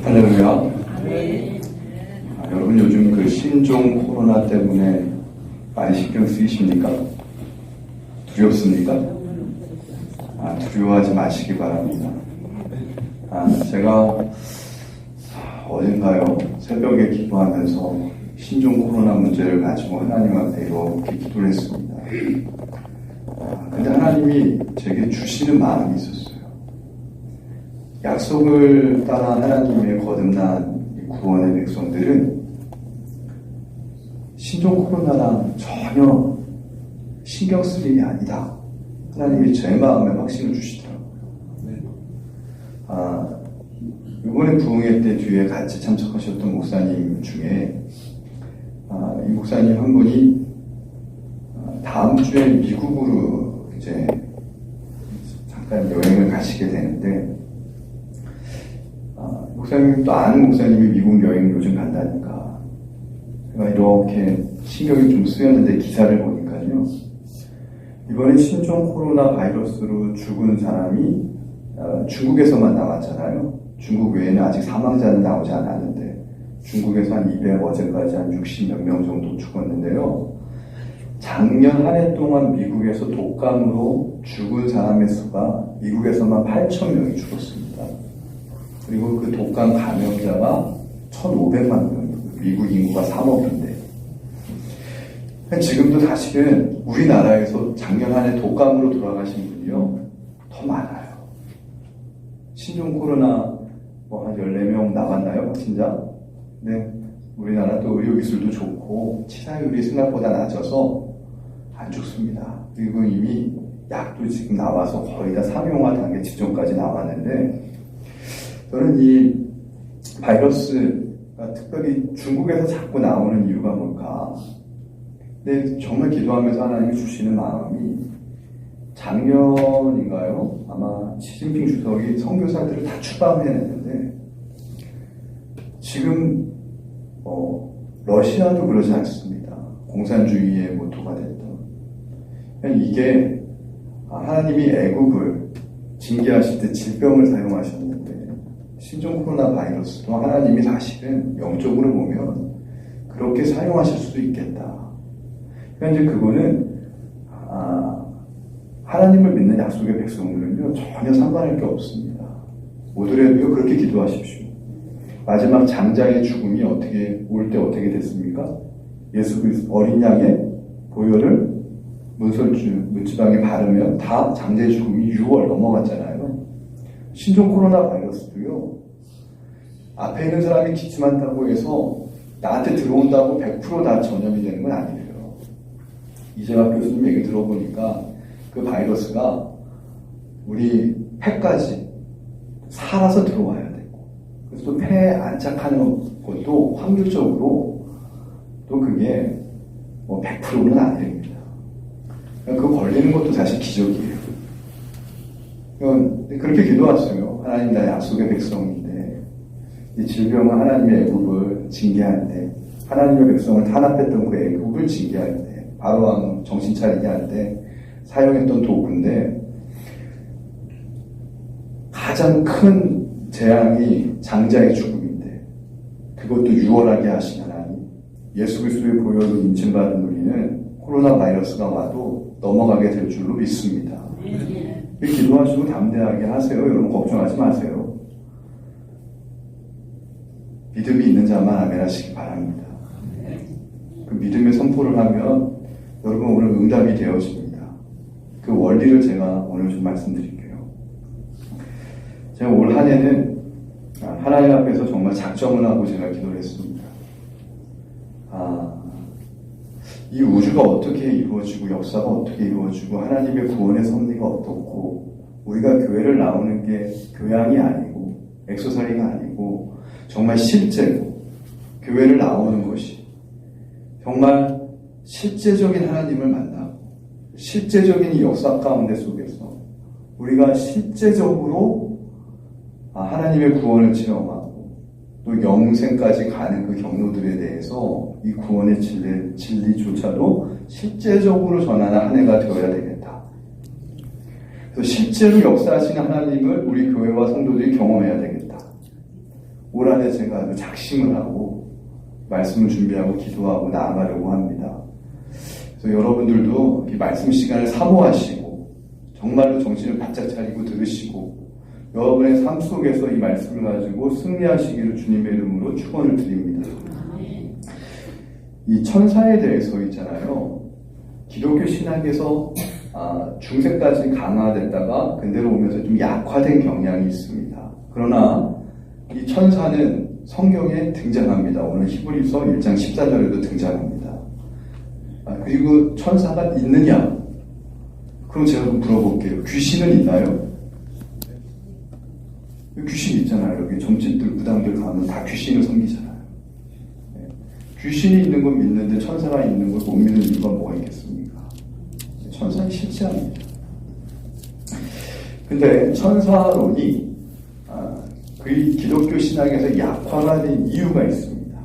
할렐루야. 여러분 요즘 그 신종 코로나 때문에 많이 신경 쓰이십니까? 두렵습니까? 두려워하지 마시기 바랍니다. 제가 어딘가요? 새벽에 기도하면서 신종 코로나 문제를 가지고 하나님 앞에 이렇게 기도를 했습니다. 근데 하나님이 제게 주시는 마음이 있었어요. 약속을 따라 하나님의 거듭난 구원의 백성들은 신종 코로나랑 전혀 신경 쓸 일이 아니다. 하나님이 제 마음에 확신을 주시더라고요. 이번에 부흥회 때 뒤에 같이 참석하셨던 목사님 중에 이 목사님 한 분이 다음 주에 미국으로 이제 잠깐 여행을 가시게 되는데 목사님 또 아는 목사님이 미국 여행 요즘 간다니까 제가 이렇게 신경이 좀 쓰였는데 기사를 보니까요 이번에 신종 코로나 바이러스로 죽은 사람이 중국에서만 나왔잖아요. 중국 외에는 아직 사망자는 나오지 않았는데 중국에서 한 200, 어제까지 한 60몇 명 정도 죽었는데요. 작년 한 해 동안 미국에서 독감으로 죽은 사람의 수가 미국에서만 8,000명이 죽었습니다. 그리고 그 독감 감염자가 1,500만 명이고 미국 인구가 3억인데 지금도 사실은 우리나라에서 작년 한 해 독감으로 돌아가신 분이요 더 많아요. 신종 코로나 한 14명 나왔나요? 확진자? 네. 우리나라 또 의료기술도 좋고 치사율이 생각보다 낮아서 안 죽습니다. 그리고 이미 약도 지금 나와서 거의 다 상용화 단계 직전까지 나왔는데 저는 이 바이러스가 특별히 중국에서 자꾸 나오는 이유가 뭘까? 근데 정말 기도하면서 하나님이 주시는 마음이 작년인가요? 아마 시진핑 주석이 선교사들을 다 추방해냈는데 지금 러시아도 그러지 않습니다. 공산주의의 모토가 됐던 이게 하나님이 애국을 징계하실 때 질병을 사용하셨는데 신종 코로나 바이러스도 하나님이 사실은 영적으로 보면 그렇게 사용하실 수도 있겠다. 그러니까 이제 그거는 하나님을 믿는 약속의 백성들은요 전혀 상관할 게 없습니다. 오더라도요 그렇게 기도하십시오. 마지막 장자의 죽음이 올 때 어떻게 됐습니까? 예수 그리스도 어린 양의 보혈을 문지방에 바르면 다 장자의 죽음이 6월 넘어갔잖아요. 신종 코로나 바이러스도요 앞에 있는 사람이 기침한다고 해서 나한테 들어온다고 100% 다 전염이 되는 건 아니에요. 이재학 교수님 얘기 들어보니까 그 바이러스가 우리 폐까지 살아서 들어와야 되고 그래서 또 폐에 안착하는 것도 확률적으로 또 그게 100%는 아닙니다. 그 걸리는 것도 사실 기적이에요. 그렇게 기도했어요. 하나님 나의 약속의 백성인데 이 질병은 하나님의 애국을 징계할 때 하나님의 백성을 탄압했던 그 애국을 징계할 때 바로왕 정신 차리게 할 때 사용했던 도구인데 가장 큰 재앙이 장자의 죽음인데 그것도 유월하게 하신 하나님 예수 그리스도의 보혈로 인침받은 우리는 코로나 바이러스가 와도 넘어가게 될 줄로 믿습니다. 기도하시고 담대하게 하세요. 여러분 걱정하지 마세요. 믿음이 있는 자만 아멘 하시기 바랍니다. 그 믿음의 선포를 하면 여러분 오늘 응답이 되어집니다. 그 원리를 제가 오늘 좀 말씀드릴게요. 제가 올 한 해는 하나님 앞에서 정말 작정을 하고 제가 기도를 했습니다. 이 우주가 어떻게 이루어지고 역사가 어떻게 이루어지고 하나님의 구원의 섭리가 어떻고 우리가 교회를 나오는 게 교양이 아니고 엑소살이가 아니고 정말 실제로 교회를 나오는 것이 정말 실제적인 하나님을 만나고 실제적인 이 역사 가운데 속에서 우리가 실제적으로 하나님의 구원을 체험하고 또 영생까지 가는 그 경로들에 대해서 이 구원의 진리조차도 실제적으로 전하는 한 해가 되어야 되겠다. 그래서 실제로 역사하시는 하나님을 우리 교회와 성도들이 경험해야 되겠다. 올 한해 제가 아주 작심을 하고 말씀을 준비하고 기도하고 나아가려고 합니다. 그래서 여러분들도 이 말씀 시간을 사모하시고 정말로 정신을 바짝 차리고 들으시고 여러분의 삶 속에서 이 말씀을 가지고 승리하시기를 주님의 이름으로 축원을 드립니다. 이 천사에 대해서 있잖아요. 기독교 신학에서 중세까지 강화됐다가 근대로 오면서 좀 약화된 경향이 있습니다. 그러나 이 천사는 성경에 등장합니다. 오늘 히브리서 1장 14절에도 등장합니다. 그리고 천사가 있느냐? 그럼 제가 한번 물어볼게요. 귀신은 있나요? 귀신 있잖아요. 여기 점집들, 무당들 가면 다 귀신을 섬기잖아요. 귀신이 있는 건 믿는데 천사가 있는 걸 못 믿는 이유가 뭐가 있겠습니까? 천사는 싫지 않습니다. 근데 천사론이 그 기독교 신학에서 약화가 된 이유가 있습니다.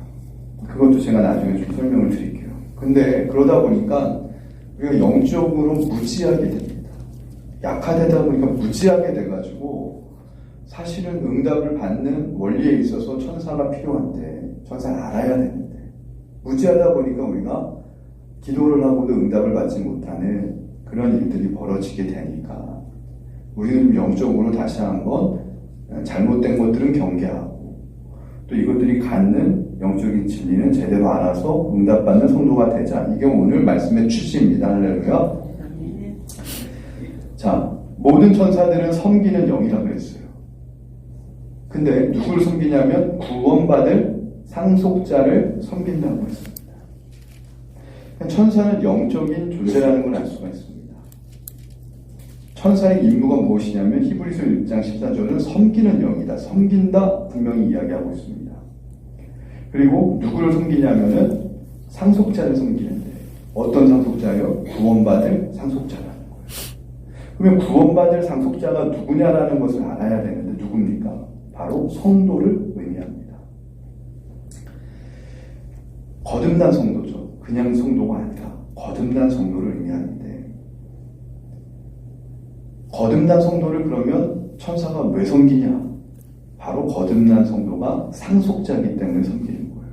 그것도 제가 나중에 좀 설명을 드릴게요. 근데 그러다 보니까 우리가 영적으로 무지하게 됩니다. 약화되다 보니까 무지하게 돼가지고 사실은 응답을 받는 원리에 있어서 천사가 필요한데 천사를 알아야 되는데 무지하다 보니까 우리가 기도를 하고도 응답을 받지 못하는 그런 일들이 벌어지게 되니까 우리는 좀 영적으로 다시 한번 잘못된 것들은 경계하고 또 이것들이 갖는 영적인 진리는 제대로 알아서 응답받는 성도가 되자. 이게 오늘 말씀의 취지입니다. 할렐루야. 자, 모든 천사들은 섬기는 영이라고 했어요. 근데 누구를 섬기냐면 구원받을 상속자를 섬긴다고 했습니다. 천사는 영적인 존재라는 걸 알 수가 있습니다. 천사의 임무가 무엇이냐면 히브리서 1장 14절은 섬기는 영이다. 섬긴다 분명히 이야기하고 있습니다. 그리고 누구를 섬기냐면은 상속자를 섬기는데 어떤 상속자요? 구원받을 상속자라는 거예요. 그러면 구원받을 상속자가 누구냐라는 것을 알아야 되는데 누굽니까? 바로 성도를 의미합니다. 거듭난 성도죠. 그냥 성도가 아니라 거듭난 성도를 의미하는데 거듭난 성도를 그러면 천사가 왜 섬기냐? 바로 거듭난 성도가 상속자이기 때문에 섬기는 거예요.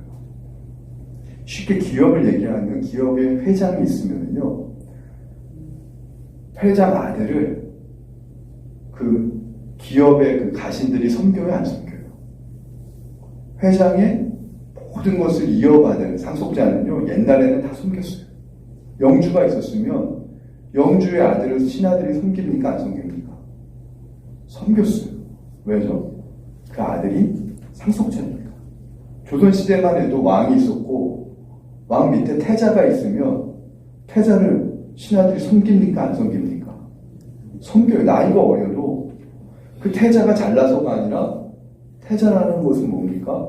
쉽게 기업을 얘기하면 기업에 회장이 있으면요, 회장 아들을 그 기업의 그 가신들이 섬겨요, 안 섬겨요? 회장의 모든 것을 이어받은 상속자는요, 옛날에는 다 섬겼어요. 영주가 있었으면 영주의 아들을 신하들이 섬깁니까, 안 섬깁니까? 섬겼어요. 왜죠? 그 아들이 상속자니까. 조선시대만 해도 왕이 있었고 왕 밑에 태자가 있으면 태자를 신하들이 섬깁니까, 안 섬깁니까? 섬겨요. 나이가 어려도 그 태자가 잘나서가 아니라 태자라는 것은 뭡니까?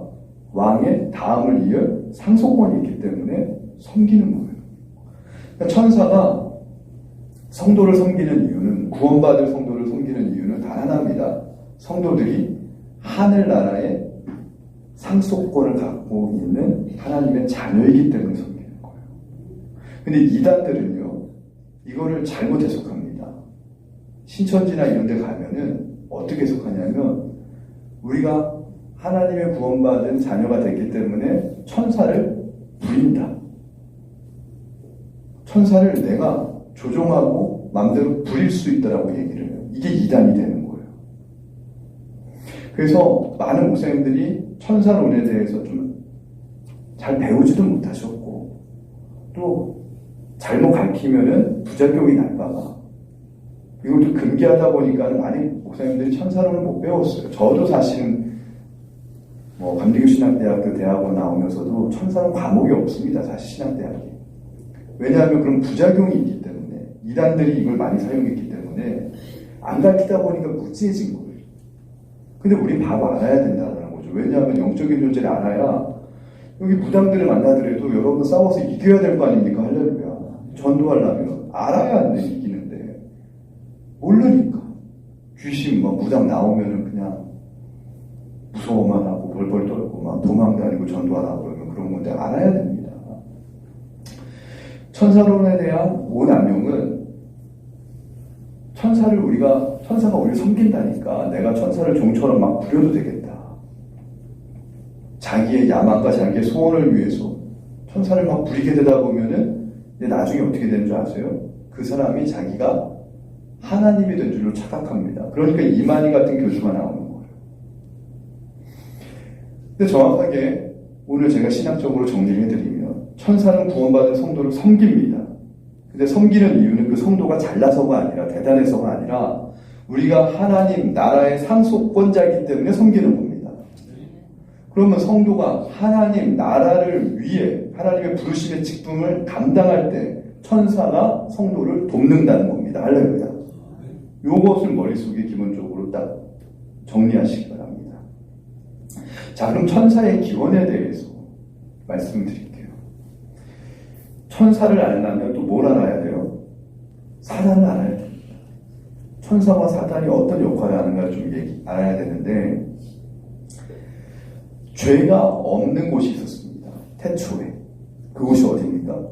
왕의 다음을 이을 상속권이 있기 때문에 섬기는 거예요. 그러니까 천사가 성도를 섬기는 이유는, 구원받을 성도를 섬기는 이유는 단 하나입니다. 성도들이 하늘나라의 상속권을 갖고 있는 하나님의 자녀이기 때문에 섬기는 거예요. 근데 이단들은요, 이거를 잘못 해석합니다. 신천지나 이런 데 가면은 어떻게 해석하냐면, 우리가 하나님의 구원받은 자녀가 됐기 때문에 천사를 부린다. 천사를 내가 조종하고 마음대로 부릴 수 있다라고 얘기를 해요. 이게 이단이 되는 거예요. 그래서 많은 목사님들이 천사론에 대해서 좀 잘 배우지도 못하셨고 또 잘못 가르치면은 부작용이 날까봐 이것도 금기하다 보니까 많은 목사님들이 천사론을 못 배웠어요. 저도 사실은 감리교 신학대학교 대학원 나오면서도 천사론 과목이 없습니다. 사실 신학대학에. 왜냐하면 그런 부작용이 있기 때문에 이단들이 이걸 많이 사용했기 때문에 안 가르치다 보니까 무지해진 거예요. 근데 우린 바로 알아야 된다는 거죠. 왜냐하면 영적인 존재를 알아야 여기 무당들을 만나더라도 여러분 싸워서 이겨야 될 거 아닙니까? 할렐루야. 전도하려면 알아야 안 돼, 이기는데 모르니까 귀신 무당 나오면은 그냥 무서워만 하고 벌벌 떨고 막 도망다니고 전도하라고 그러면 그런 건데 알아야 됩니다. 천사론에 대한 오남용은 천사가 우리를 섬긴다니까 내가 천사를 종처럼 막 부려도 되겠다. 자기의 야망과 자기의 소원을 위해서 천사를 막 부리게 되다 보면은 나중에 어떻게 되는 줄 아세요? 그 사람이 자기가 하나님이 된 줄로 착각합니다. 그러니까 이만희 같은 교주가 나오는 거예요. 근데 정확하게 오늘 제가 신학적으로 정리를 해드리면 천사는 구원받은 성도를 섬깁니다. 근데 섬기는 이유는 그 성도가 잘나서가 아니라 대단해서가 아니라 우리가 하나님 나라의 상속권자이기 때문에 섬기는 겁니다. 그러면 성도가 하나님 나라를 위해 하나님의 부르심의 직분을 감당할 때 천사가 성도를 돕는다는 겁니다. 할렐루야. 요것을 머릿속에 기본적으로 딱 정리하시기 바랍니다. 자, 그럼 천사의 기원에 대해서 말씀드릴게요. 천사를 알려면 또 뭘 알아야 돼요? 사단을 알아야 됩니다. 천사와 사단이 어떤 역할을 하는가 좀 알아야 되는데, 죄가 없는 곳이 있었습니다. 태초에. 그곳이 어디입니까?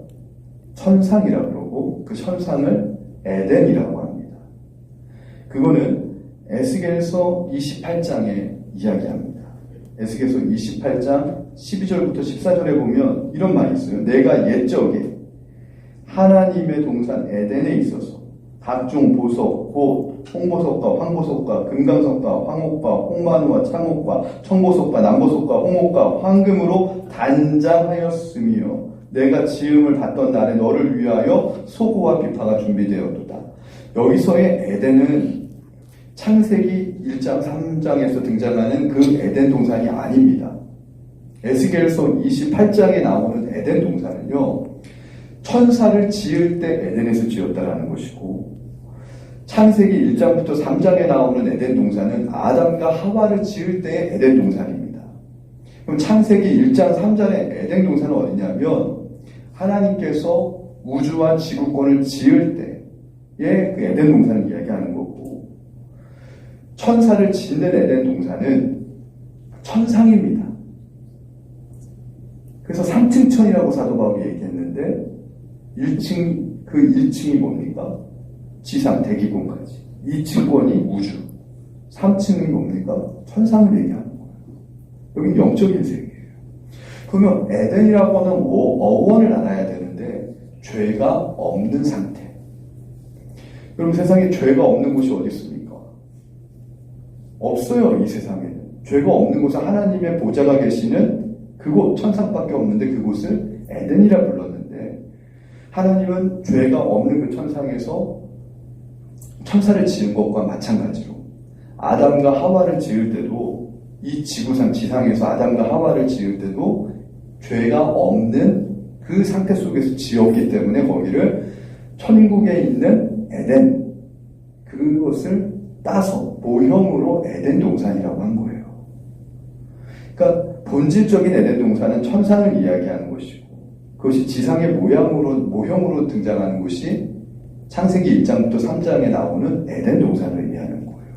천상이라고 그러고 그 천상을 에덴이라고 합니다. 그거는 에스겔서 28장에 이야기합니다. 에스겔서 28장 12절부터 14절에 보면 이런 말이 있어요. 내가 옛적에 하나님의 동산 에덴에 있어서 각종 보석, 곧 홍보석과 황보석과 금강석과 황옥과 홍마누와 창옥과 청보석과 남보석과 홍옥과 황금으로 단장하였으며 내가 지음을 받던 날에 너를 위하여 소고와 비파가 준비되었도다. 여기서의 에덴은 창세기 1장, 3장에서 등장하는 그 에덴 동산이 아닙니다. 에스겔서 28장에 나오는 에덴 동산은요, 천사를 지을 때 에덴에서 지었다라는 것이고, 창세기 1장부터 3장에 나오는 에덴 동산은 아담과 하와를 지을 때의 에덴 동산입니다. 그럼 창세기 1장, 3장의 에덴 동산은 어디냐면 하나님께서 우주와 지구권을 지을 때의 그 에덴 동산을 이야기하는 거고, 천사를 짓는 에덴 동산은 천상입니다. 그래서 3층 천이라고 사도 바울이 얘기했는데 1층, 그 1층이 뭡니까? 지상 대기권까지. 2층권이 우주. 3층이 뭡니까? 천상을 얘기하는 거예요. 여긴 영적인 세계예요. 그러면 에덴이라고 하는 어원을 알아야 되는데 죄가 없는 상태. 여러분, 세상에 죄가 없는 곳이 어디 있습니까? 없어요. 이 세상에는. 죄가 없는 곳은 하나님의 보좌가 계시는 그곳, 천상밖에 없는데 그곳을 에덴이라 불렀는데, 하나님은 죄가 없는 그 천상에서 천사를 지은 것과 마찬가지로 아담과 하와를 지을 때도, 이 지구상 지상에서 아담과 하와를 지을 때도 죄가 없는 그 상태 속에서 지었기 때문에 거기를 천국에 있는 에덴, 그것을 따서 모형으로 에덴 동산이라고 한 거예요. 그러니까 본질적인 에덴 동산은 천상을 이야기하는 것이고, 그것이 지상의 모형으로 등장하는 것이 창세기 1장부터 3장에 나오는 에덴 동산을 의미하는 거예요.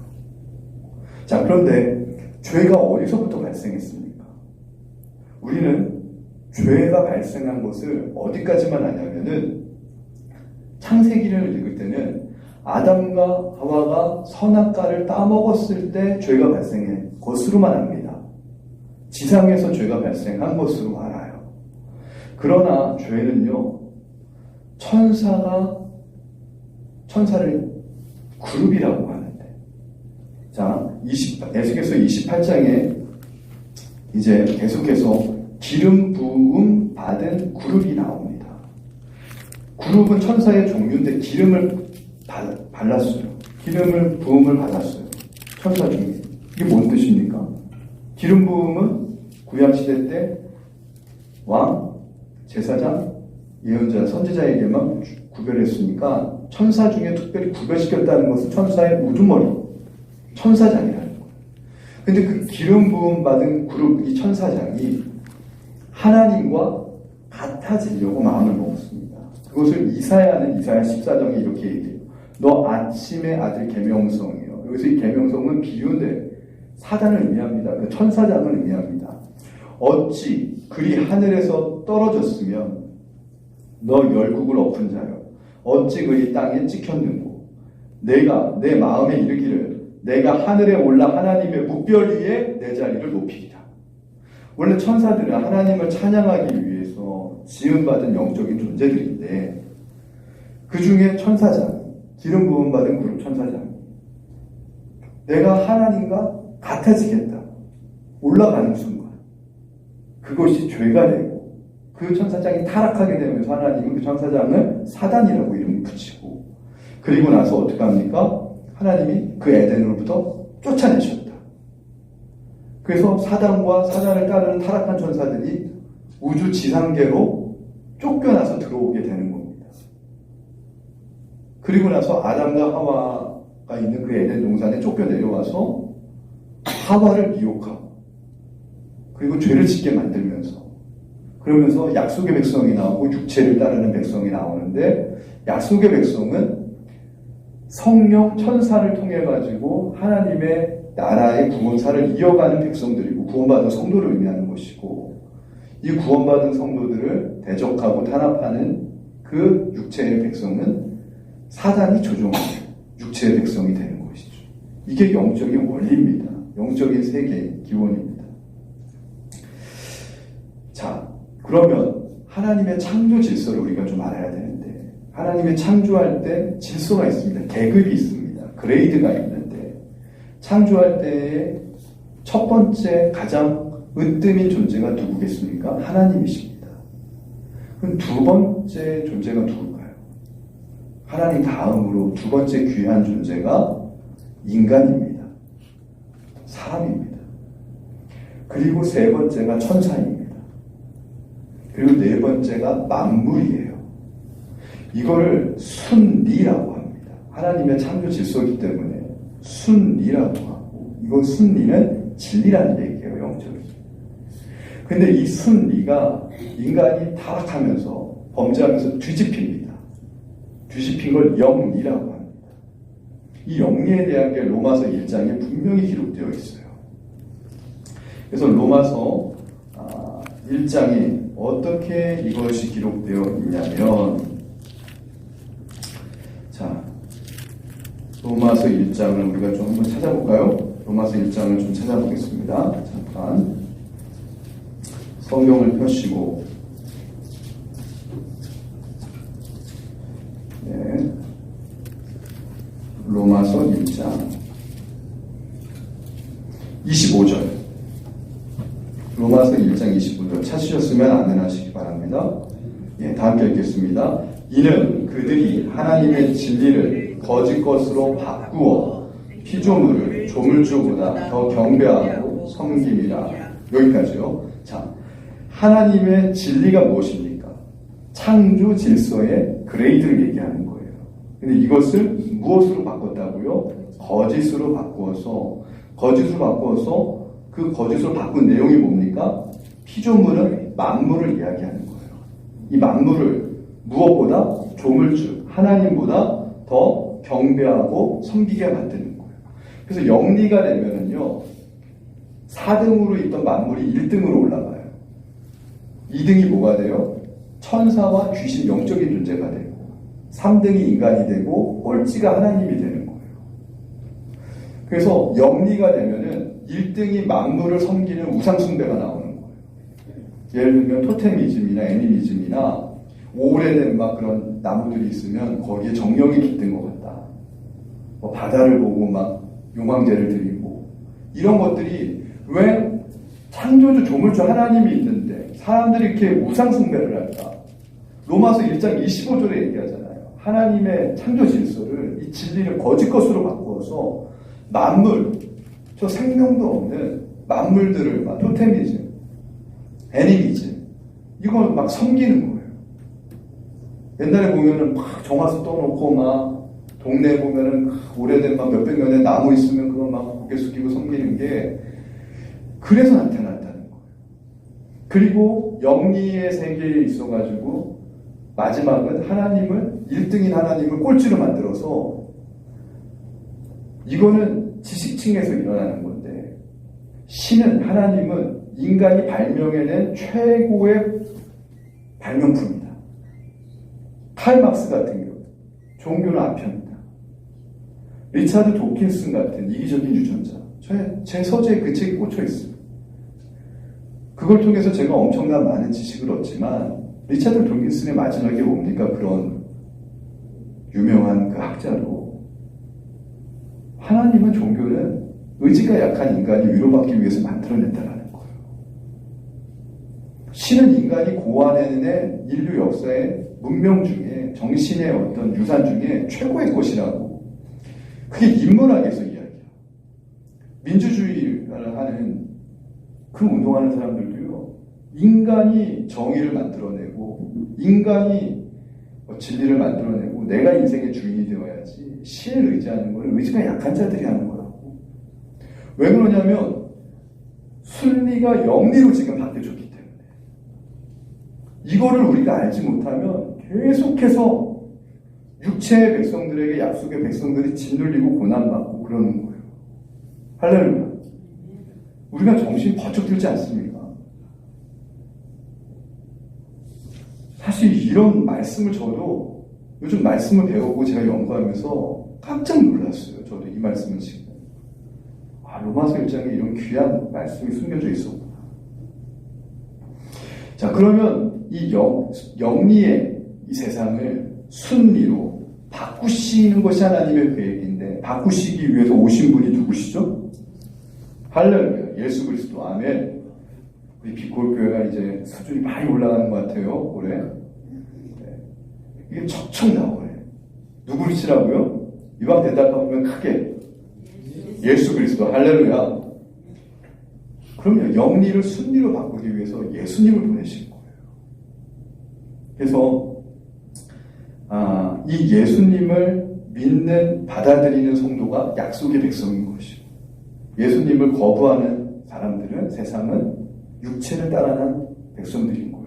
자, 그런데 죄가 어디서부터 발생했습니까? 우리는 죄가 발생한 것을 어디까지만 아냐면은 창세기를 읽을 때는 아담과 하와가 선악과를 따먹었을 때 죄가 발생한 것으로만 압니다. 지상에서 죄가 발생한 것으로 알아요. 그러나 죄는요, 천사를 그룹이라고 하는데, 자, 에스겔서 28장에 이제 계속해서 기름 부음 받은 그룹이 나옵니다. 그룹은 천사의 종류인데 기름을 발랐어요. 부음을 받았어요. 천사 중에. 이게 뭔 뜻입니까? 기름 부음은 구약시대 때 왕, 제사장, 예언자, 선지자에게만 구별했으니까 천사 중에 특별히 구별시켰다는 것은 천사의 우두머리, 천사장이라는 거예요. 근데 그 기름 부음 받은 그룹, 이 천사장이 하나님과 같아지려고 마음을 먹었습니다. 그것을 이사야는 이사야 14장에 이렇게 얘기해요. 너 아침의 아들 계명성이요. 여기서 이 계명성은 비유인데 사단을 의미합니다. 그 천사장을 의미합니다. 어찌 그리 하늘에서 떨어졌으면 너 열국을 엎은 자여, 어찌 그리 땅에 찍혔는고, 내가 내 마음에 이르기를 내가 하늘에 올라 하나님의 묵별 위에 내 자리를 높이리라. 원래 천사들은 하나님을 찬양하기 위해서 지음받은 영적인 존재들인데 그 중에 천사장, 기름 부음 받은 그룹 천사장, 내가 하나님과 같아지겠다 올라가는 순간 그것이 죄가 되고 그 천사장이 타락하게 되면서 하나님은 그 천사장을 사단이라고 이름을 붙이고 그리고 나서 어떻게 합니까? 하나님이 그 에덴으로부터 쫓아내셨다. 그래서 사단과 사단을 따르는 타락한 천사들이 우주 지상계로 쫓겨나서 들어오게 되는 겁니다. 그리고 나서 아담과 하와가 있는 그 에덴 동산에 쫓겨내려와서 하와를 미혹하고 그리고 죄를 짓게 만들면서 그러면서 약속의 백성이 나오고 육체를 따르는 백성이 나오는데 약속의 백성은 성령 천사를 통해 가지고 하나님의 나라의 구원사를 이어가는 백성들이고 구원받은 성도를 의미하는 것이고 이 구원받은 성도들을 대적하고 탄압하는 그 육체의 백성은 사단이 조종하는 육체의 백성이 되는 것이죠. 이게 영적인 원리입니다. 영적인 세계의 기원입니다. 자, 그러면 하나님의 창조 질서를 우리가 좀 알아야 되는데 하나님의 창조할 때 질서가 있습니다. 계급이 있습니다. 그레이드가 있는데 창조할 때의 첫 번째 가장 으뜸인 존재가 누구겠습니까? 하나님이십니다. 그럼 두 번째 존재가 누굴까요? 하나님 다음으로 두 번째 귀한 존재가 인간입니다. 사람입니다. 그리고 세 번째가 천사입니다. 그리고 네 번째가 만물이에요. 이거를 순리라고 합니다. 하나님의 창조 질서이기 때문에 순리라고 하고 이거 순리는 진리라는 얘기예요. 영적으로. 근데 이 순리가 인간이 타락하면서 범죄하면서 뒤집힙니다. 뒤집힌 걸 영리라고 합니다. 이 영리에 대한 게 로마서 1장에 분명히 기록되어 있어요. 그래서 로마서 1장에 어떻게 이것이 기록되어 있냐면 자, 로마서 1장을 우리가 좀 한번 찾아볼까요? 로마서 1장을 좀 찾아보겠습니다. 잠깐 성경을 펴시고 네. 로마서 1장 25절 로마서 1장 25절 찾으셨으면 아멘하시기 바랍니다. 예, 다 함께 읽겠습니다. 이는 그들이 하나님의 진리를 거짓 것으로 바꾸어 피조물을 조물주보다 더 경배하고 섬김이라. 여기까지요. 자, 하나님의 진리가 무엇입니까? 창조 질서의 그레이드를 얘기하는 거예요. 근데 이것을 무엇으로 바꿨다고요? 거짓으로 바꾸어서 그 거짓으로 바꾼 내용이 뭡니까? 피조물은 만물을 이야기하는 거예요. 이 만물을 무엇보다 조물주, 하나님보다 더 경배하고 섬기게 만드는 거예요. 그래서 영리가 되면은요, 4등으로 있던 만물이 1등으로 올라가요. 2등이 뭐가 돼요? 천사와 귀신, 영적인 존재가 되고 3등이 인간이 되고 꼴찌가 하나님이 되는 거예요. 그래서 영리가 되면은 1등이 만물을 섬기는 우상숭배가 나오는 거예요. 예를 들면 토테미즘이나 애니미즘이나 오래된 막 그런 나무들이 있으면 거기에 정령이 깃든 것 같다. 뭐 바다를 보고 막 용왕제를 드리고 이런 것들이 왜 창조주 조물주 하나님이 있는데 사람들이 이렇게 우상숭배를 할까? 로마서 1장 25절에 얘기하잖아요. 하나님의 창조 질서를 이 진리를 거짓 것으로 바꾸어서 만물, 저 생명도 없는 만물들을 막 토테미즘, 애니미즘 이걸 막 섬기는 거예요. 옛날에 보면은 막 정화수 떠놓고 막 동네에 보면은 오래된 막 몇백 년의 나무 있으면 그거 막 고개 숙이고 섬기는 게 그래서 나타났다는 거예요. 그리고 영리의 세계에 있어가지고 마지막은 하나님을 1등인 하나님을 꼴찌로 만들어서 이거는 지식층에서 일어나는 건데 신은 하나님은 인간이 발명해낸 최고의 발명품이다. 칼 막스 같은 경우 종교는 아편이다. 리차드 도킨슨 같은 이기적인 유전자 제 서재에 그 책이 꽂혀 있어요. 그걸 통해서 제가 엄청난 많은 지식을 얻지만 리차드 돈킨슨의 마지막에 뭡니까? 그런 유명한 그 학자로 하나님은 종교는 의지가 약한 인간이 위로받기 위해서 만들어냈다라는 거예요. 신은 인간이 고안해낸 인류 역사의 문명 중에 정신의 어떤 유산 중에 최고의 것이라고 그게 인문학에서 이야기해요. 민주주의를 하는 그 운동하는 사람들도요. 인간이 정의를 만들어내고 인간이 진리를 만들어내고 내가 인생의 주인이 되어야지 신을 의지하는 것은 의지가 약한 자들이 하는 거라고. 왜 그러냐면 순리가 영리로 지금 바뀌어졌기 때문에 이거를 우리가 알지 못하면 계속해서 육체의 백성들에게 약속의 백성들이 짓눌리고 고난받고 그러는 거예요. 할렐루야. 우리가 정신이 번쩍 들지 않습니까? 사실 이런 말씀을 저도 요즘 말씀을 배우고 제가 연구하면서 깜짝 놀랐어요. 저도 이 말씀을 지금. 로마서 1장에 이런 귀한 말씀이 숨겨져 있었구나. 자, 그러면 이 영리의 이 세상을 순리로 바꾸시는 것이 하나님의 계획인데 바꾸시기 위해서 오신 분이 누구시죠? 할렐루야. 예수 그리스도. 아멘. 우리 빛골교회가 이제 수준이 많이 올라가는 것 같아요. 올해. 네. 이게 척척 나오네. 누구시라고요? 이왕 대답하고 보면 크게. 예수 그리스도. 할렐루야. 그럼요. 영리를 순리로 바꾸기 위해서 예수님을 보내신 거예요. 그래서 이 예수님을 믿는 받아들이는 성도가 약속의 백성인 것이고 예수님을 거부하는 사람들은 세상은 육체를 따라난 백성들인 거예요.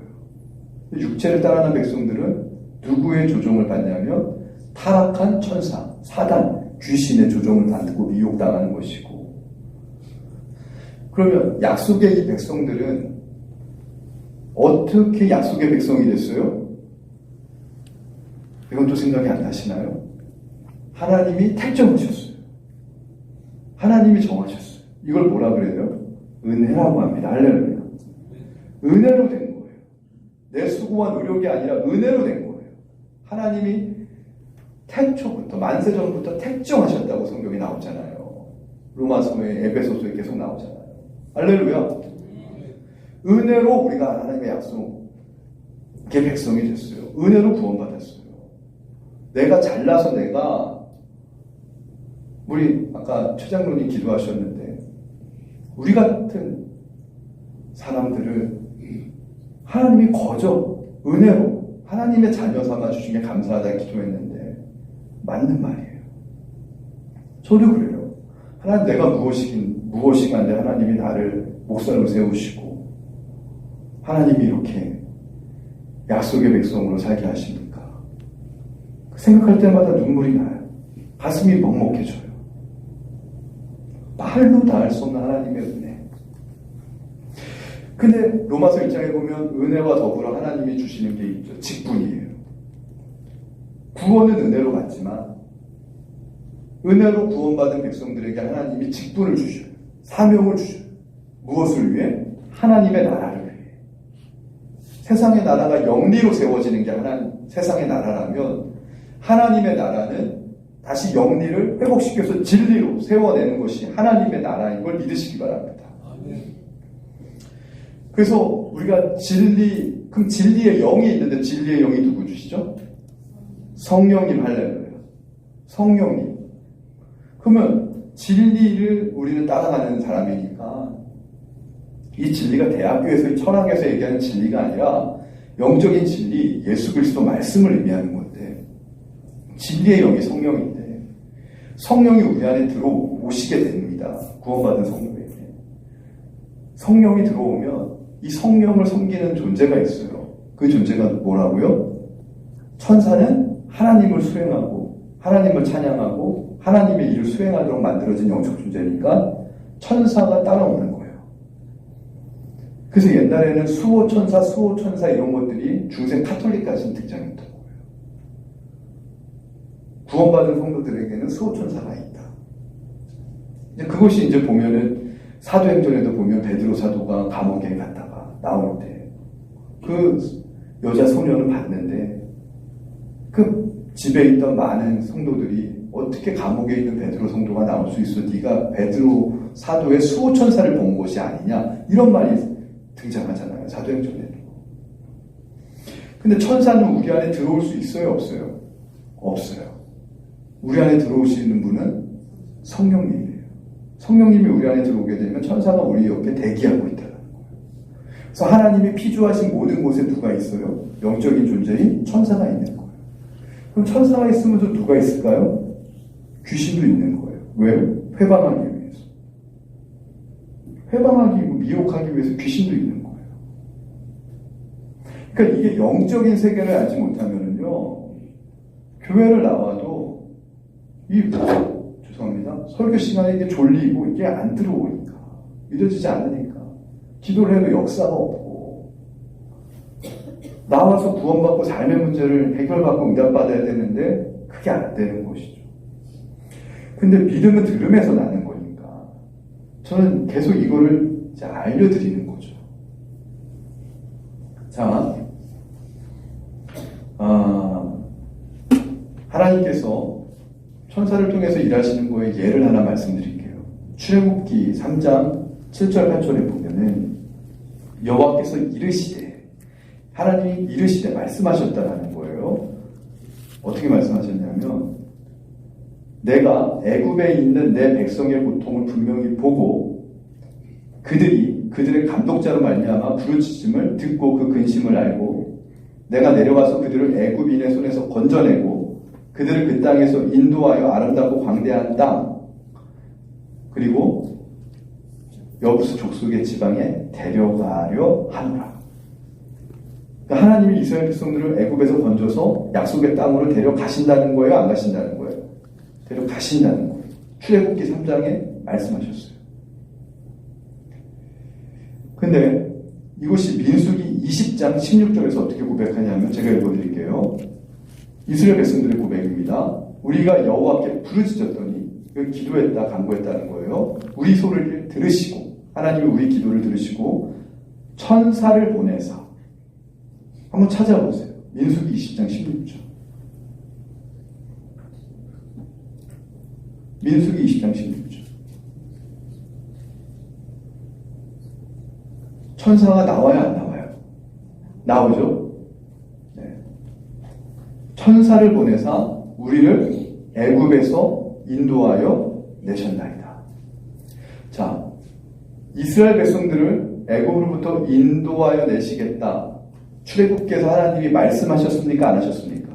육체를 따라난 백성들은 누구의 조종을 받냐면 타락한 천사, 사단, 귀신의 조종을 받고 미혹당하는 것이고 그러면 약속의 이 백성들은 어떻게 약속의 백성이 됐어요? 이건 또 생각이 안 나시나요? 하나님이 택정하셨어요. 하나님이 정하셨어요. 이걸 뭐라 그래요? 은혜라고 합니다. 할렐루야. 은혜로 된 거예요. 내 수고와 노력이 아니라 은혜로 된 거예요. 하나님이 태초부터 만세전부터 택정하셨다고 성경이 나오잖아요. 로마서에 에베소서에 계속 나오잖아요. 할렐루야. 은혜로 우리가 하나님의 약속의 백성이 됐어요. 은혜로 구원받았어요. 내가 잘나서 우리 아까 최장로님 기도하셨는데 우리 같은 사람들을 하나님이 은혜로 하나님의 자녀 삼아 주신 게 감사하다 기도했는데 맞는 말이에요. 저도 그래요. 하나님 내가 무엇이간데 하나님이 나를 목사로 세우시고 하나님이 이렇게 약속의 백성으로 살게 하십니까? 생각할 때마다 눈물이 나요. 가슴이 먹먹해져요. 말로 다 할 수 없는 하나님의 은혜. 근데 로마서 1장에 보면 은혜와 더불어 하나님이 주시는 게 있죠. 직분이에요. 구원은 은혜로 받지만 은혜로 구원받은 백성들에게 하나님이 직분을 주셔요. 사명을 주셔요. 무엇을 위해? 하나님의 나라를 위해. 세상의 나라가 영리로 세워지는 게 세상의 나라라면 하나님의 나라는 다시 영리를 회복시켜서 진리로 세워내는 것이 하나님의 나라인 걸 믿으시기 바랍니다. 그래서 우리가 그럼 진리의 영이 있는데 진리의 영이 누구 주시죠? 성령님. 할렐루야. 성령님. 그러면 진리를 우리는 따라가는 사람이니까 이 진리가 대학교에서 철학에서 얘기하는 진리가 아니라 영적인 진리, 예수 그리스도 말씀을 의미하는 건데 진리의 영이 성령인데 성령이 우리 안에 들어오시게 됩니다. 구원받은 성도에게. 성령이 들어오면 이 성령을 섬기는 존재가 있어요. 그 존재가 뭐라고요? 천사는 하나님을 수행하고 하나님을 찬양하고 하나님의 일을 수행하도록 만들어진 영적 존재니까 천사가 따라오는 거예요. 그래서 옛날에는 수호천사 이런 것들이 중세 카톨릭까지는 등장했던 거예요. 구원받은 성도들에게는 수호천사가 있다. 이제 그것이 이제 보면은 사도행전에도 보면 베드로 사도가 감옥에 갔다가 나올 때 그 여자 소녀는 봤는데 그 집에 있던 많은 성도들이 어떻게 감옥에 있는 베드로 성도가 나올 수 있어? 네가 베드로 사도의 수호천사를 본 것이 아니냐? 이런 말이 등장하잖아요. 사도행전에도. 근데 천사는 우리 안에 들어올 수 있어요? 없어요? 없어요. 우리 안에 들어오시는 분은 성령님이에요. 성령님이 우리 안에 들어오게 되면 천사가 우리 옆에 대기하고 있다는 거예요. 그래서 하나님이 피조하신 모든 곳에 누가 있어요? 영적인 존재인 천사가 있는 거예요. 그럼 천사가 있으면서 누가 있을까요? 귀신도 있는 거예요. 왜? 회방하기 위해서. 회방하기, 미혹하기 위해서 귀신도 있는 거예요. 그러니까 이게 영적인 세계를 알지 못하면은요, 교회를 나와도 죄송합니다. 설교 시간에 이게 졸리고 이게 안 들어오니까, 믿어지지 않으니까, 기도를 해도 역사가 없고, 나와서 구원받고 삶의 문제를 해결받고 응답받아야 되는데 그게 안 되는 것이죠. 근데 믿음은 들음에서 나는 거니까 저는 계속 이거를 이제 알려드리는 거죠. 자, 하나님께서 천사를 통해서 일하시는 거에 예를 하나 말씀드릴게요. 출애굽기 3장 7절 8절에 보면은 여호와께서 이르시되, 하나님이 이르시되 말씀하셨다라는 거예요. 어떻게 말씀하셨냐면, 내가 애굽에 있는 내 백성의 고통을 분명히 보고 그들의 감독자로 말미암아 부르짖음을 듣고 그 근심을 알고 내가 내려와서 그들을 애굽인의 손에서 건져내고 그들을 그 땅에서 인도하여 아름답고 광대한 땅 그리고 여부수 족속의 지방에 데려가려 하노라. 그러니까 하나님이 이스라엘 백성들을 애굽에서 건져서 약속의 땅으로 데려가신다는 거예요? 안 가신다는 거예요? 데려가신다는 거예요. 출애굽기 3장에 말씀하셨어요. 근데 이것이 민수기 20장 16절에서 어떻게 고백하냐면 제가 읽어드릴게요. 이스라엘 백성들의 고백입니다. 우리가 여호와께 부르짖었더니 기도했다 간구했다는 거예요. 우리 소리를 들으시고 하나님이 우리 기도를 들으시고 천사를 보내사 한번 찾아보세요. 민수기 20장 16절. 민수기 20장 16절. 천사가 나와요, 안 나와요? 나오죠? 네. 천사를 보내사 우리를 애굽에서 인도하여 내셨나이다. 자, 이스라엘 백성들을 애굽으로부터 인도하여 내시겠다. 출애굽기에서 하나님이 말씀하셨습니까? 안 하셨습니까?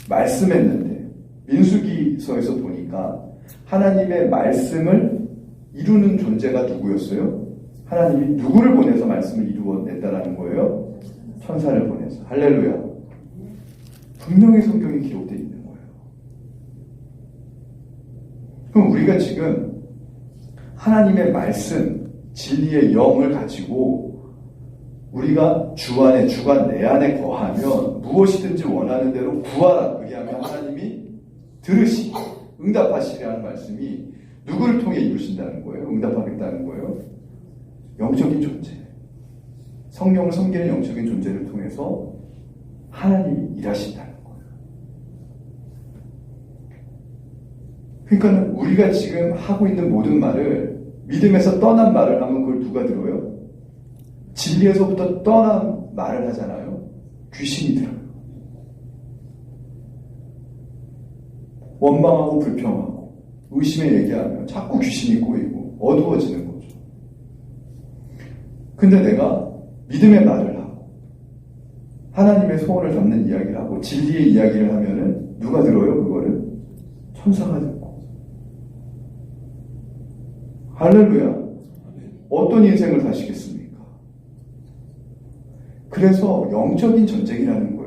말씀했는데 민수기서에서 보니까 하나님의 말씀을 이루는 존재가 누구였어요? 하나님이 누구를 보내서 말씀을 이루어냈다라는 거예요? 천사를 보내서. 할렐루야. 분명히 성경에 기록되어 있는 거예요. 그럼 우리가 지금 하나님의 말씀, 진리의 영을 가지고 우리가 주 안에, 주가 내 안에 거하면 무엇이든지 원하는 대로 구하라. 그리하면 하나님이 들으시고 응답하시라는 말씀이 누구를 통해 이루신다는 거예요? 응답하겠다는 거예요? 영적인 존재. 성령을 섬기는 영적인 존재를 통해서 하나님이 일하신다는 거예요. 그러니까 우리가 지금 하고 있는 모든 말을 믿음에서 떠난 말을 하면 그걸 누가 들어요? 진리에서부터 떠난 말을 하잖아요. 귀신이 들어요. 원망하고 불평하고 의심에 얘기하면 자꾸 귀신이 꼬이고 어두워지는 거죠. 근데 내가 믿음의 말을 하고 하나님의 소원을 담는 이야기를 하고 진리의 이야기를 하면은 누가 들어요? 그거를? 천사가 듣고. 할렐루야. 어떤 인생을 사시겠습니까? 그래서 영적인 전쟁이라는 거예요.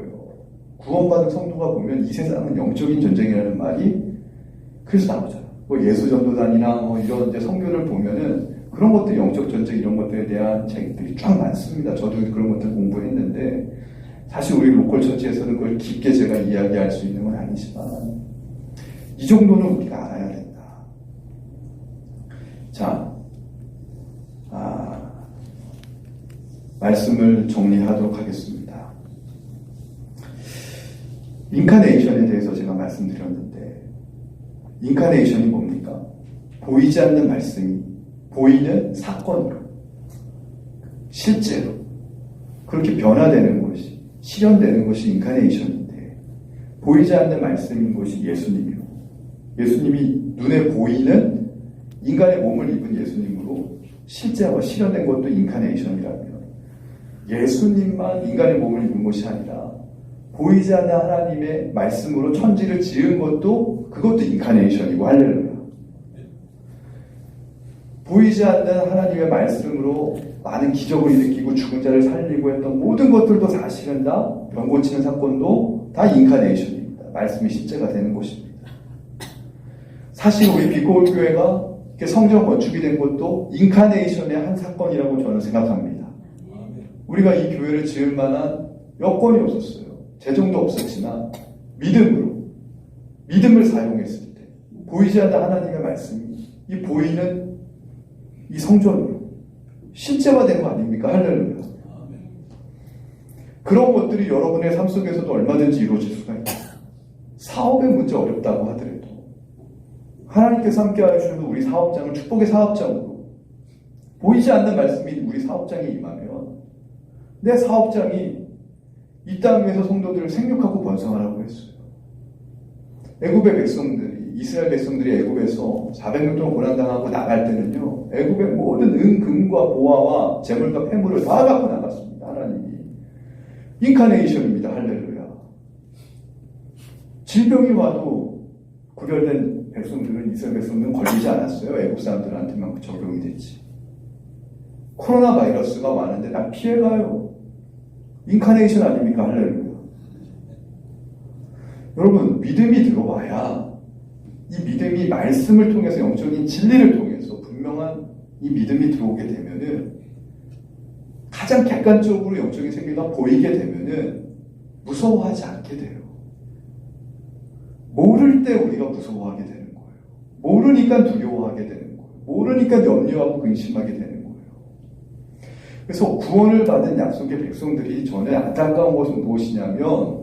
구원받은 성도가 보면 이 세상은 영적인 전쟁이라는 말이 그래서 나오잖아. 뭐 예수전도단이나 뭐 이런 이제 성경을 보면은 그런 것들, 영적 전쟁 이런 것들에 대한 책들이 쫙 많습니다. 저도 그런 것들 공부했는데 사실 우리 로컬 처치에서는 그걸 깊게 제가 이야기할 수 있는 건 아니지만 이 정도는 우리가 알아야 된다. 자, 말씀을 정리하도록 하겠습니다. 인카네이션에 대해서 제가 말씀드렸는데, 인카네이션이 뭡니까? 보이지 않는 말씀이 보이는 사건으로, 실제로 그렇게 변화되는 것이, 실현되는 것이 인카네이션인데, 보이지 않는 말씀인 것이 예수님이고, 예수님이 눈에 보이는 인간의 몸을 입은 예수님으로 실제와 실현된 것도 인카네이션이라면, 예수님만 인간의 몸을 입은 것이 아니라 보이지 않는 하나님의 말씀으로 천지를 지은 것도, 그것도 인카네이션이고, 할렐루야. 보이지 않는 하나님의 말씀으로 많은 기적을 일으키고 죽은 자를 살리고 했던 모든 것들도 사실은 다, 병 고치는 사건도 다 인카네이션입니다. 말씀이 실제가 되는 것입니다. 사실 우리 빛고울교회가 성전 건축이 된 것도 인카네이션의 한 사건이라고 저는 생각합니다. 우리가 이 교회를 지을 만한 여건이 없었어요. 재정도 없었지만 믿음을 사용했을 때 보이지 않는 하나님의 말씀이 이 보이는 이 성전으로 실제화된 거 아닙니까? 할렐루야. 그런 것들이 여러분의 삶 속에서도 얼마든지 이루어질 수가 있어요. 사업의 문제 어렵다고 하더라도 하나님께서 함께 하시는 우리 사업장을 축복의 사업장으로, 보이지 않는 말씀이 우리 사업장에 임하면 내 사업장이 이 땅에서 성도들을 생육하고 번성하라고 했어요. 애굽의 백성들이, 이스라엘 백성들이 애굽에서 400년 동안 고난당하고 나갈 때는요, 애굽의 모든 금과 보화와 재물과 폐물을 다 갖고 나갔습니다. 하나님이. 인카네이션입니다. 할렐루야. 질병이 와도 구별된 백성들은, 이스라엘 백성들은 걸리지 않았어요. 애국 사람들한테만 적용이 됐지. 코로나 바이러스가 왔는데 나 피해가요. 인카네이션 아닙니까? 할렐루야. 여러분, 믿음이 들어와야, 이 믿음이 말씀을 통해서, 영적인 진리를 통해서 분명한 이 믿음이 들어오게 되면은, 가장 객관적으로 영적인 세계가 보이게 되면은 무서워하지 않게 돼요. 모를 때 우리가 무서워하게 되는 거예요. 모르니까 두려워하게 되는 거예요. 모르니까 염려하고 근심하게 되는 거예요. 그래서 구원을 받은 약속의 백성들이 전에 안타까운 것은 무엇이냐면,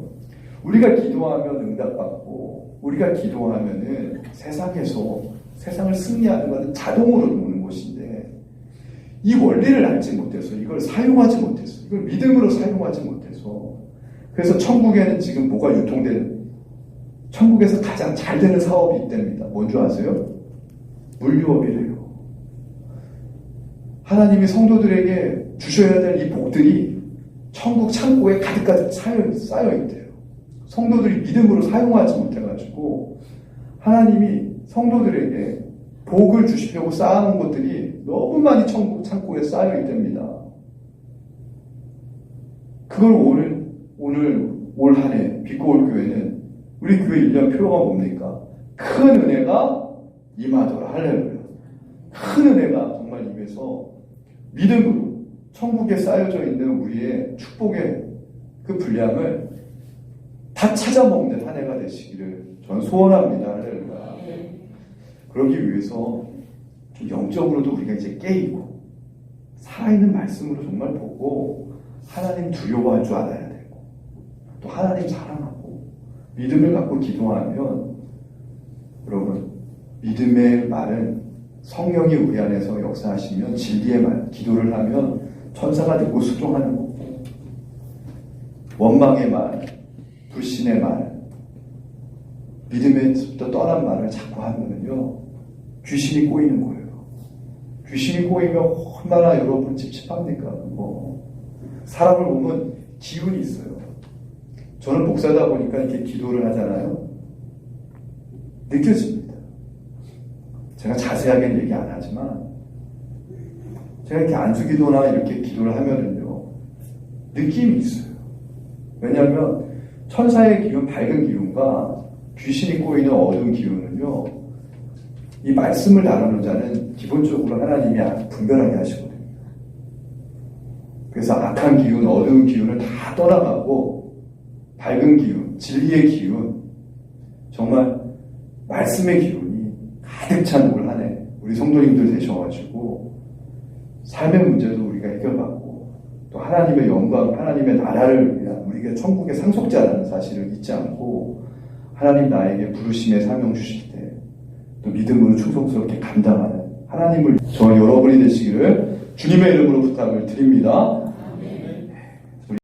우리가 기도하면 응답받고, 우리가 기도하면은 세상에서 세상을 승리하는 것은 자동으로 오는 것인데, 이 원리를 알지 못해서, 이걸 사용하지 못해서, 이걸 믿음으로 사용하지 못해서, 그래서 천국에는 지금 뭐가 유통되는, 천국에서 가장 잘 되는 사업이 있답니다. 뭔지 아세요? 물류업이래요. 하나님이 성도들에게 주셔야 될 이 복들이 천국 창고에 가득가득 쌓여있대요. 성도들이 믿음으로 사용하지 못해가지고 하나님이 성도들에게 복을 주시려고 쌓아놓은 것들이 너무 많이 천국 창고에 쌓여있답니다. 그걸 올 한 해 빛고울교회는, 우리 교회 1년 표어가 뭡니까? 큰 은혜가 임하더라. 할렐루야. 큰 은혜가 정말 임해서 믿음으로 천국에 쌓여져 있는 우리의 축복의 그 분량을 다 찾아먹는 한 해가 되시기를 저는 소원합니다. 할렐루야. 그러기 위해서 좀 영적으로도 우리가 이제 깨이고, 살아있는 말씀으로 정말 보고, 하나님 두려워할 줄 알아야 되고, 또 하나님 사랑하고 믿음을 갖고 기도하면, 여러분, 믿음의 말은 성령이 우리 안에서 역사하시면, 진리의 말, 기도를 하면 천사가 듣고 수종하는 거고, 원망의 말, 불신의 말, 믿음에서부터 떠난 말을 자꾸 하면은요, 귀신이 꼬이는 거예요. 귀신이 꼬이면 얼마나 여러분 찝찝합니까? 사람을 보면 기운이 있어요. 저는 목사다 보니까 이렇게 기도를 하잖아요. 느껴집니다. 제가 자세하게는 얘기 안 하지만, 제가 이렇게 안수기도나 이렇게 기도를 하면은요, 느낌이 있어요. 왜냐하면 천사의 기운, 밝은 기운과 귀신이 꼬이는 어두운 기운은요, 이 말씀을 다루는 자는 기본적으로 하나님이 분별하게 하시거든요. 그래서 악한 기운, 어두운 기운을 다 떠나가고, 밝은 기운, 진리의 기운, 정말 말씀의 기운이 가득 찬 올 한 해 우리 성도님들 되셔가지고 삶의 문제도 우리가 해결받고, 또 또 하나님의 영광, 하나님의 나라를 위한 우리가 천국의 상속자라는 사실을 잊지 않고 하나님 나에게 부르심의 사명 주실 때 또 믿음으로 충성스럽게 감당하는 하나님을 저 여러분이 되시기를 주님의 이름으로 부탁을 드립니다.